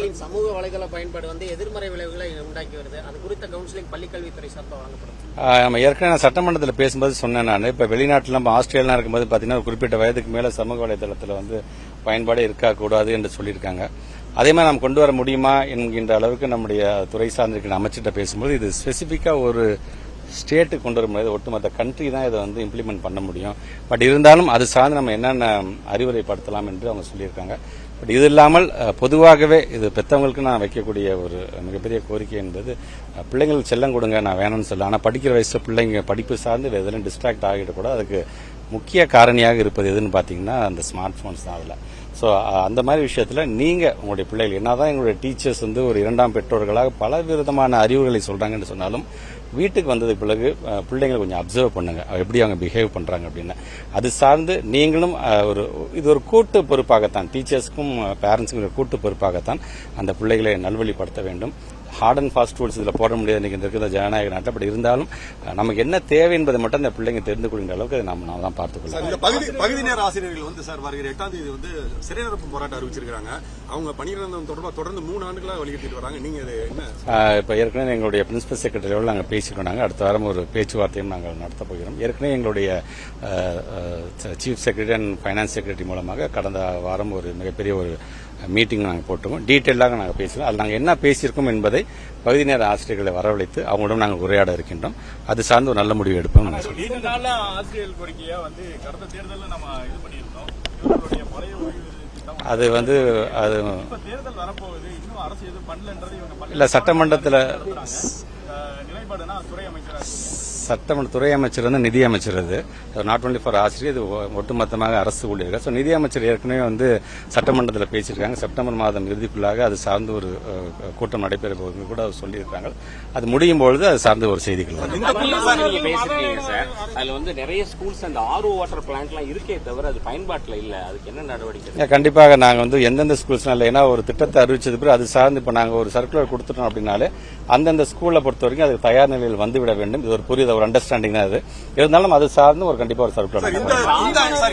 பெற்றோர்களின் சமூக வலைதள பயன்பாடு வந்து எதிர்மறை விளைவுகளை உண்டாக்கி வருது. அது குறித்த கவுன்சிலிங் பள்ளிக்கல்வித்துறை சார்பாக வழங்கப்படும். நம்ம ஏற்கனவே நான் சட்டமன்றத்தில் பேசும்போது சொன்னேன். நான் இப்ப வெளிநாட்டில் நம்ம ஆஸ்திரேலியா இருக்கும்போது பாத்தீங்கன்னா குறிப்பிட்ட வயதுக்கு மேல சமூக வலைதளத்தில் வந்து பயன்பாடு இருக்கக்கூடாது என்று சொல்லியிருக்காங்க. அதே மாதிரி நாம் கொண்டு வர முடியுமா என்கின்ற அளவுக்கு நம்முடைய துறை சார்ந்திருக்கிற அமைச்சர்கிட்ட பேசும்போது இது ஸ்பெசிபிக்கா ஒரு ஸ்டேட்டுக்கு கொண்டு வர முடியாது, ஒட்டுமொத்த கண்ட்ரி தான் இதை வந்து இம்ப்ளிமெண்ட் பண்ண முடியும். பட் இருந்தாலும் அது சார்ந்து நம்ம என்னென்ன அறிவுரைப்படுத்தலாம் என்று அவங்க சொல்லியிருக்காங்க. பட் இது இல்லாமல் பொதுவாகவே இது பெற்றவங்களுக்கு நான் வைக்கக்கூடிய ஒரு மிகப்பெரிய கோரிக்கை என்பது பிள்ளைங்களுக்கு செல்லம் கொடுங்க, நான் வேணும்னு சொல்ல. ஆனால் படிக்கிற வயசுல பிள்ளைங்க படிப்பு சார்ந்து எதுலையும் டிஸ்ட்ராக்ட் ஆகிடக்கூடாது. அதுக்கு முக்கிய காரணியாக இருப்பது எதுன்னு பார்த்தீங்கன்னா அந்த ஸ்மார்ட் போன்ஸ் தான். அதில் ஸோ அந்த மாதிரி விஷயத்தில் நீங்கள் உங்களுடைய பிள்ளைகள் என்னதான் எங்களுடைய டீச்சர்ஸ் வந்து ஒரு இரண்டாம் பெற்றோர்களாக பல விதமான அறிவுரைகளை சொல்கிறாங்கன்னு சொன்னாலும் வீட்டுக்கு வந்ததுக்கு பிறகு பிள்ளைங்களை கொஞ்சம் அப்சர்வ் பண்ணுங்க, எப்படி அவங்க பிஹேவ் பண்றாங்க அப்படின்னு. அது சார்ந்து நீங்களும் இது ஒரு கூட்டு பொறுப்பாகத்தான், டீச்சர்ஸ்க்கும் பேரண்ட்ஸுக்கும் கூட்டு பொறுப்பாகத்தான் அந்த பிள்ளைகளை நல்வழிப்படுத்த வேண்டும். ஹார்ட் அண்ட் ஃபாஸ்ட் ரூல்ஸ் இதில் போட முடியாது இன்னைக்கு இருக்கிற ஜனநாயக நாட்டில். அப்படி இருந்தாலும் நமக்கு என்ன தேவை என்பதை மட்டும் அந்த பிள்ளைங்க தெரிந்து கொள்கின்ற அளவுக்கு நம்ம தான் பார்த்துக்கொள்ளலாம். இந்த பகுதி நேர ஆசிரியர்கள் வந்து சார் வருகிற 8ஆம் தேதி வந்து சிறை நிரப்பு போராட்டம் அறிவிச்சிருக்காங்க. அவங்க பணியிடம் தொடர்பாக தொடர்ந்து 3 ஆண்டுகளாக வலியுறுத்திட்டு வராங்க. நீங்க என்ன இப்ப ஏற்கனவே எங்களுடைய பிரின்சிபல் செக்ரட்டரியோடு நாங்கள் பேசிக்கொண்டாங்க. அடுத்த வாரம் ஒரு பேச்சுவார்த்தையும் நாங்கள் நடத்த போகிறோம். ஏற்கனவே எங்களுடைய chief secretary and finance secretary மூலமாக கடந்த வாரம் ஒரு மிகப்பெரிய ஒரு மீட்டிங் நாங்கள் போட்டிருக்கோம். டீட்டெயிலாக நாங்கள் பேசுவோம். அதில் நாங்கள் என்ன பேசியிருக்கோம் என்பதை பகுதி நேர ஆசிரியர்களை வரவழைத்து அவங்களுடன் நாங்கள் உரையாட இருக்கின்றோம். அது சார்ந்து ஒரு நல்ல முடிவு எடுப்போம். அது வந்து அது இல்ல சட்டமன்றத்தில் துறை அமைச்சர் வந்து நிதி அமைச்சர். அது நாட் ஒன்லி ஃபார் ஆசிரியர், இது ஒட்டுமொத்தமாக அரசு ஊழியர்கள். ஸோ நிதி அமைச்சர் ஏற்கனவே வந்து சட்டமன்றத்தில் பேசியிருக்காங்க. செப்டம்பர் மாதம் இறுதிக்குள்ளாக அது சார்ந்து ஒரு கூட்டம் நடைபெற போகுது கூட அவர் சொல்லியிருக்காங்க. அது முடியும் பொழுது அது சார்ந்த ஒரு செய்திகள் அதுல வந்து நிறைய ஸ்கூல்ஸ் அந்த ஆர்ஓ வாட்டர் பிளான்ட் எல்லாம் இருக்கே தவிர அது பயன்பாட்டில் இல்ல. அதுக்கு என்ன நடவடிக்கை? கண்டிப்பாக நாங்கள் வந்து எந்தெந்த ஸ்கூல்ஸ் இல்லை, ஏன்னா ஒரு திட்டத்தை அறிவிச்சது பிறகு அது சார்ந்து இப்போ நாங்கள் ஒரு சர்க்குலர் கொடுத்துட்டோம் அப்படின்னாலே அந்தந்த ஸ்கூலை பொறுத்த வரைக்கும் அது தயார் நிலையில் வந்துவிட வேண்டும். இது ஒரு புரியுத ஒரு அண்டர்ஸ்டாண்டிங் தான். அது இருந்தாலும் அது சார்ந்து ஒரு கண்டிப்பா ஒரு சர்க்குலர்.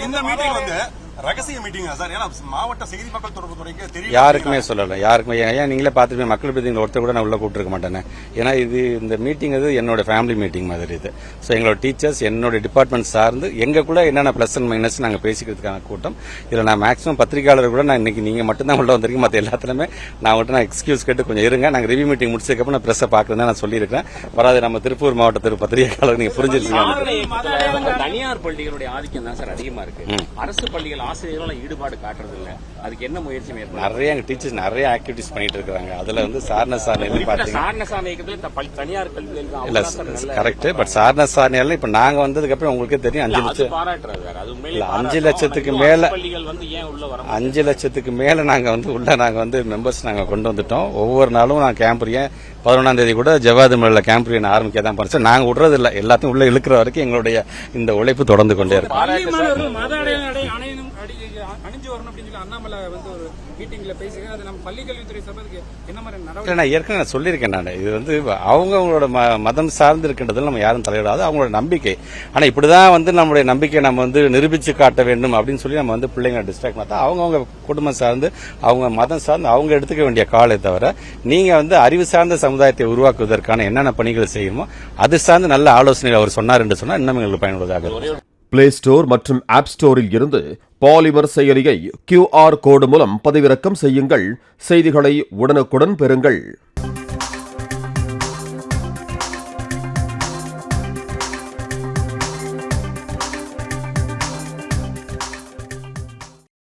இந்த மீட்டிங் வந்து ரகசிய மீட்டிங் சார், ஏன்னா மாவட்ட செய்தி மக்கள் தொடர்பு துறைக்கு தெரியும், யாருக்குமே சொல்லல, யாருக்குமே. ஏன் நீங்களே பார்த்துட்டு மக்கள் பிரதிநிதிகள் ஒருத்தர் கூட நான் உள்ள கூப்பிட்டுருக்க மாட்டேன். ஏன்னா இது இந்த மீட்டிங் அது என்னோட ஃபேமிலி மீட்டிங் மாதிரி இது. ஸோ எங்களோட டீச்சர்ஸ் என்னோட டிபார்ட்மெண்ட் சார்ந்து எங்களுக்குள்ள என்னென்ன பிளஸ் அண்ட் மைனஸ் நாங்கள் பேசிக்கிறதுக்கான கூட்டம். இதில் நான் மேக்ஸிமம் பத்திரிகையாளர் கூட நான் இன்னைக்கு நீங்க மட்டும்தான் உள்ள வந்திருக்கீங்க, மற்ற எல்லாத்துலயுமே நான் மட்டும் நான் எக்ஸ்கியூஸ் கேட்டு கொஞ்சம் இருங்க, நாங்கள் ரிவ்யூ மீட்டிங் முடிச்சதுக்கப்புறம் நான் பிரஸ்ஸை பார்க்கறதா நான் சொல்லியிருக்கேன். வராது நம்ம திருப்பூர் மாவட்டத்தில் பத்திரிகையாளர் நீங்க புரிஞ்சிருக்கீங்க. தனியார் பள்ளிகளுடைய ஆதிக்கம் தான் சார் அதிகமா இருக்கு. அரசு பள்ளிகள் ஆசிரியர்கள் ஈடுபாடு காட்டுறது இல்ல. அதுக்கு என்ன முயற்சி மேற்கொள்ள? நிறைய டீச்சர்ஸ் நிறைய ஆக்டிவிட்டிஸ் பண்ணிட்டு இருக்காங்க. அதுல வந்து சாரணசாலை தனியார் கல்விகள் இல்ல கரெக்ட். பட் சாரணசாலையில இப்ப நாங்க வந்ததுக்கு அப்புறம் உங்களுக்கு தெரியும் 5 லட்சத்துக்கு மேல 5 லட்சத்துக்கு மேல நாங்க வந்து மெம்பர்ஸ் நாங்க கொண்டு வந்துட்டோம். ஒவ்வொரு நாளும் நான் கேம்பரியன் 11ஆம் தேதி கூட ஜவாது மலையில கேம்பரியன் ஆரம்பிக்க தான் படிச்சோம். நாங்க விடுறது இல்ல, எல்லாத்தையும் உள்ள இழுக்கிற வரைக்கும் எங்களுடைய இந்த உழைப்பு தொடர்ந்து கொண்டே இருக்கு. நான் ஏற்கனவே சொல்லியிருக்கேன். நான் இது வந்து அவங்களோட மதம் சார்ந்து இருக்கின்றதில் நம்ம யாரும் தலையிடாது, அவங்களோட நம்பிக்கை. ஆனா இப்படிதான் வந்து நம்மளுடைய நம்பிக்கையை நம்ம வந்து நிரூபிச்சு காட்ட வேண்டும் அப்படின்னு சொல்லி நம்ம வந்து பிள்ளைங்களை டிஸ்ட்ராக்ட் பண்ணா அவங்கவுங்க குடும்பம் சார்ந்து அவங்க மதம் சார்ந்து அவங்க எடுத்துக்க வேண்டிய காலை தவிர நீங்க வந்து அறிவு சார்ந்த சமுதாயத்தை உருவாக்குவதற்கான என்னென்ன பணிகள் செய்யணுமோ அது சார்ந்து நல்ல ஆலோசனைகள் அவர் சொன்னார் என்று சொன்னால் இன்னும் எங்களுக்கு பயனுள்ளதாக. பிளே ஸ்டோர் மற்றும் ஆப் ஸ்டோரில் இருந்து பாலிமர் செயலியை QR கோடு மூலம் பதிவிறக்கம் செய்யுங்கள். செய்திகளை உடனுக்குடன் பெறுங்கள்.